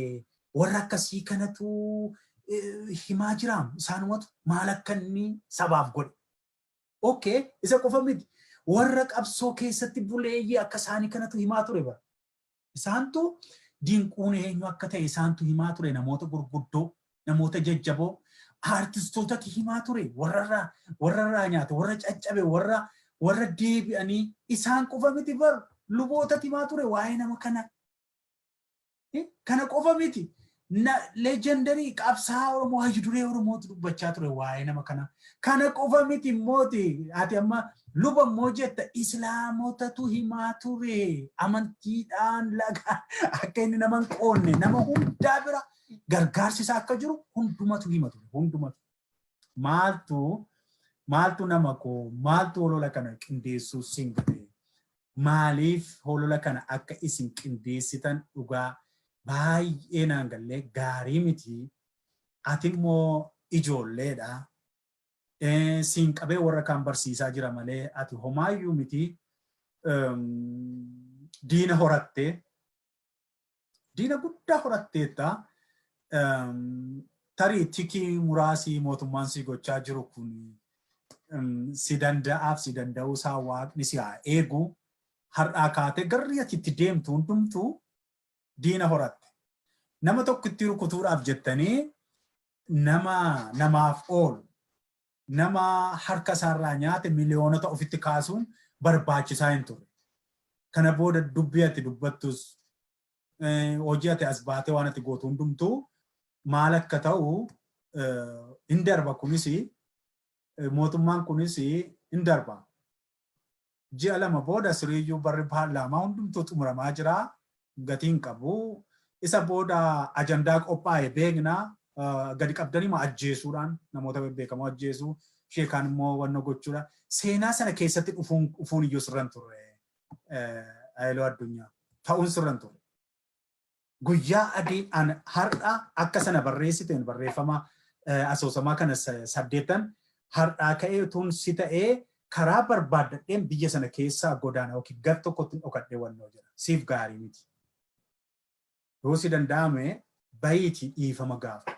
warra akkasii kanatu himaa jiraam isaanumatu maal akka inni sabaaf godhe okay isa qofa miti warra qabsoo keessatti buleeyyii akka isaanii kanatu himaa ture bara isaantu Dinquun eenyu akka ta'e isaantu himaa ture namoota gurguddoo namoota jajjaboo artistoota himaa ture warra nyaata warra caccabe warra deebi'anii isaan qofa miti bar luboota himaa ture waa'ee nama kana qofa miti legendary qabsaa Oromoo haji duree Oromootu dubbachaa ture waa'ee nama kana qofa miti mooti ati amma luba immoo jetta islaamotatu himaa ture amantiidhaan laga akka inni nama hin qoonne nama hundaa bira gargaarsi isaa akka jiru hundumatu hima ture hundumatu maaltu nama koo maaltu holola kana qindeessuu singate maaliif holola kana akka isin qindeessitan dhugaa baay'ee naan gallee gaarii miti ati immoo ijoolleedha siin qabee warra kaan barsiisaa jira malee ati homaayyuu miti diina horattee diina guddaa horatteetta tarii tikii muraasii mootummaan si gochaa jiru kun si danda'aaf si danda'uu isaa waaqni si haa eegu har'aa kaatee garri ati itti deemtu hundumtuu diina horatte nama tokko itti rukutuudhaaf jettanii namaaf oolu nama harka isaarraa nyaate miliyoonota ofitti kaasuun barbaachisaa hin turre kana booda dubbii ati dubbattus hojii ati as baatee waan ati gootu hundumtuu maal akka ta'u hin darba kunis mootummaan kunis hin darba ji'a lama booda siriyyuu barri paarlaamaa hundumtuu xumuramaa jira gatiin qabu isa booda ajandaa qophaa'e beeknaa gadi qabdanii ma ajjeesuudhaan namoota beekamoo ajjeesuu sheekaan immoo wanna gochuudha seenaa sana keessatti dhufuun iyyuu sirran turre ayiloo addunyaa ta'uun sirran turre guyyaa adii an har'a akka sana barreessiteen barreeffama asoosamaa kana 8 har'aa ka'ee tun si ta'ee karaa barbaadadheen biyya sana keessaa godaana yookiin gar tokkotti dhokadhee wannoo jira siif gaarii miti yoo si danda'ame bayiitii dhiifama gaafadhu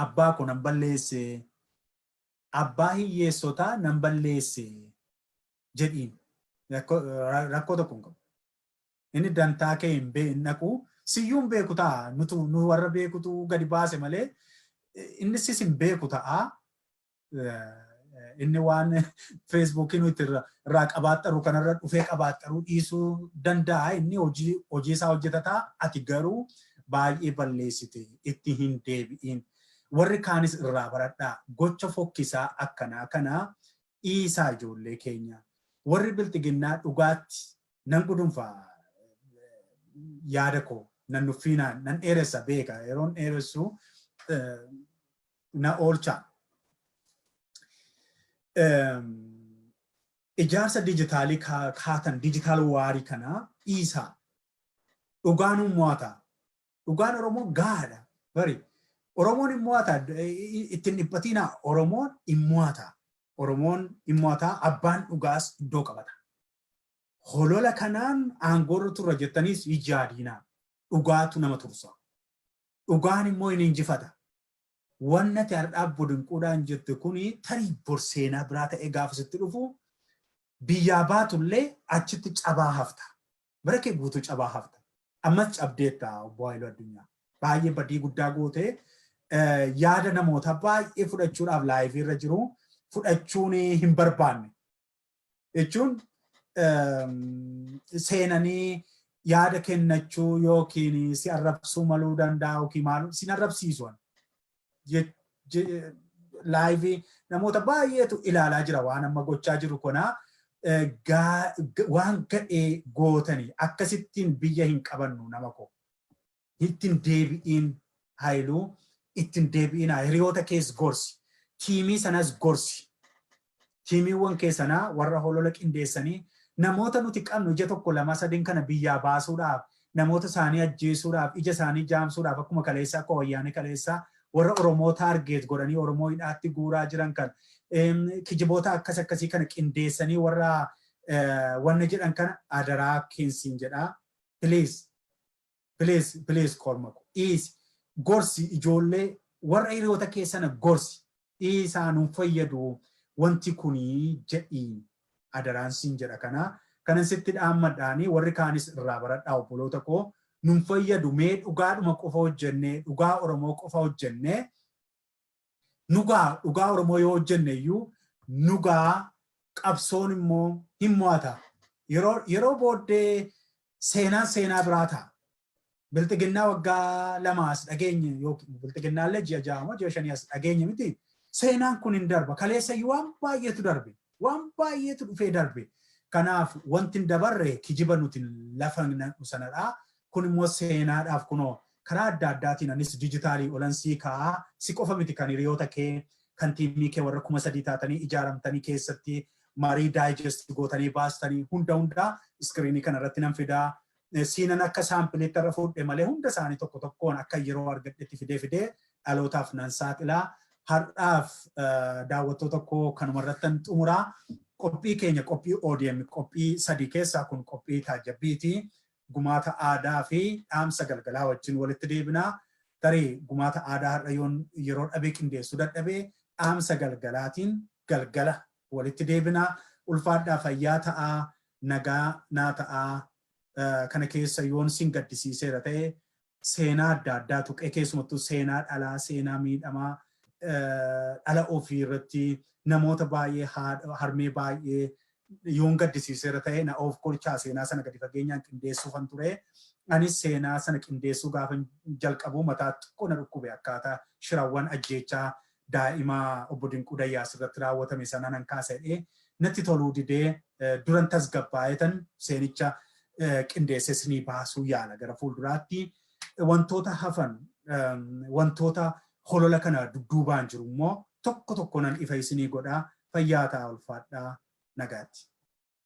abbaa ko nan balleesse abbaa hiyyeessotaa nan balleesse jedhiin rakkoo tokko hin qabu inni dantaa kee hin naqu siyyuun beeku ta'a nu warra beekutu gadi baase malee inni sis hin beeku ta'a inni waan Facebookiin nuti irraa qabaaxxaru kanarra dhufee qabaaxxaruu dhiisuu danda'a inni hojii isaa hojjetataa ati garuu baay'ee balleessite itti hin deebi'in warri kaanis irraa baradhaa gocha fokkisaa akkanaa kana dhiisaa ijoollee keenya warri bilxiginnaa dhugaatti nan gudunfaa yaada koo nan nuffiinaan nan dheeressa beeka yeroon dheeressu na oolchaa ijaarsa dijitaalii kaatan dijitaal waarii kana dhiisaa dhugaan mo'ata dhugaan Oromoo gaadha bari Oromoon immo'ata ittiin dhiphatina Oromoon immo'ata abbaan dhugaas iddoo qabata holola kanaan aangoorra turra jettaniis ijaadinaa dhugaatu nama tursa dhugaan immoo hin injifata wanna ti har'aaf Dinquudhaan jette kuni tarii borseenaa biraa ta'ee gaafa sitti dhufu biyyaa baatullee achitti cabaa hafta bara kee guutuu cabaa hafta ammas cabdeetta obbo Haayiluu Addunyaa baay'ee badii guddaa gootee yaada namoota baay'ee fudhachuudhaaf laayivii irra jiru fudhachuun hin barbaanne jechuun seenanii yaada kennachuu yookiin si arrabsuu maluu danda'a yookiin maal sin arrabsiisuan live namoota baay'eetu ilaalaa jira waan amma gochaa jiru kana waan gadhee gootanii akkasittiin biyya hin qabannu nama ko ittiin deebi'iin haayiluu ittiin deebi'iin hiriyoota kees gorsi tiimii sanas gorsi tiimiiwwan keessanaa warra holola qindeessanii namoota nuti qabnu ija tokko lama sadin kana biyyaa baasuudhaaf namoota isaanii ajjeesuudhaaf ija isaanii jaamsuudhaaf akkuma kaleessaa akka wayyaanee kaleessaa warra Oromoo target godhanii Oromoo hidhaatti guuraa jiran kan kijiboota akkasii kana qindeessanii warra wanna jedhan kana adaraa keensiin jedha please kormaku gorsi ijoollee warra hiriyoota keessana gorsi isaanuun fayyadu wanti kunii jedhiin adaraan siin jedha kanan sitti dhaammadhaanii warri kaanis irraa baradhaa obboloota koo nun fayyadu mee dhugaadhuma qofa hojjennee dhugaa Oromoo qofa hojjennee dhugaa Oromoo yoo hojjenne iyyuu nugaa qabsoon immoo hin mo'ata yeroo booddee seenaa biraa ta'a bilxiginnaa waggaa lamaas dhageenye yookiin bilxiginnaallee ji'a 6 ji'a 5 as dhageenye miti seenaan kun hin darba kaleessa waan baay'eetu darbe waan baay'eetu dhufee darbe kanaaf wanti dabarre kijiba nuti lafa sanadha kun immoo seenaadhaaf kunoo karaa adda addaatiin anis dijitaalii olansii kaa si qofa miti kan hiriyoota kee kan tiimii kee warra 3,000 taatanii ijaaramtanii keessatti marii daayijesti gootanii baastanii hunda iskiriinii kanarratti nan fidaa siinan akka saampileetti irra fuudhe malee hunda isaanii tokko tokkoon akka yeroo argadhetti fidee dhalootaaf nan saaxilaa har'aaf daawwattoota koo kanumarrattan xumuraa qophii keenya qophii ODM qophii 3 keessaa kun qophii taajjabbiiti gumaata aadaa fi dhaamsa galgalaa wajjin walitti deebinaa tarii gumaata aadaa har'a yeroo dhabee qindeessuu dadhabee dhaamsa galgalaatiin galgala walitti deebinaa ulfaadhaa fayyaa ta'aa nagaa naa ta'aa kana keessa yoon sin gaddisiiseera ta'e seenaa adda addaa tuqee keessumattuu seenaa dhalaa seenaa miidhamaa dhala ofii irratti namoota baay'ee harmee baay'ee yoon gaddisiiseera ta'e na of kolchaa seenaa sana gadi fageenyaan qindeessuufan ture anis seenaa sana qindeessuu gaafa jalqabuu mataa xiqqoo na dhukkube akkaataa shirawwan ajjeechaa daa'imaa obbo Dinquu Dayyaasirratti raawwatame sana nan kaasa'ee natti toluu didee duran tasgabbaa'etan seenicha qindeesses ni baasuu yaala gara fuulduraatti wantoota hafan wantoota holola kana dudduubaan jiru immoo tokko nan ifa isinii godhaa fayyaa ta'aa ulfaadhaa nagaatti.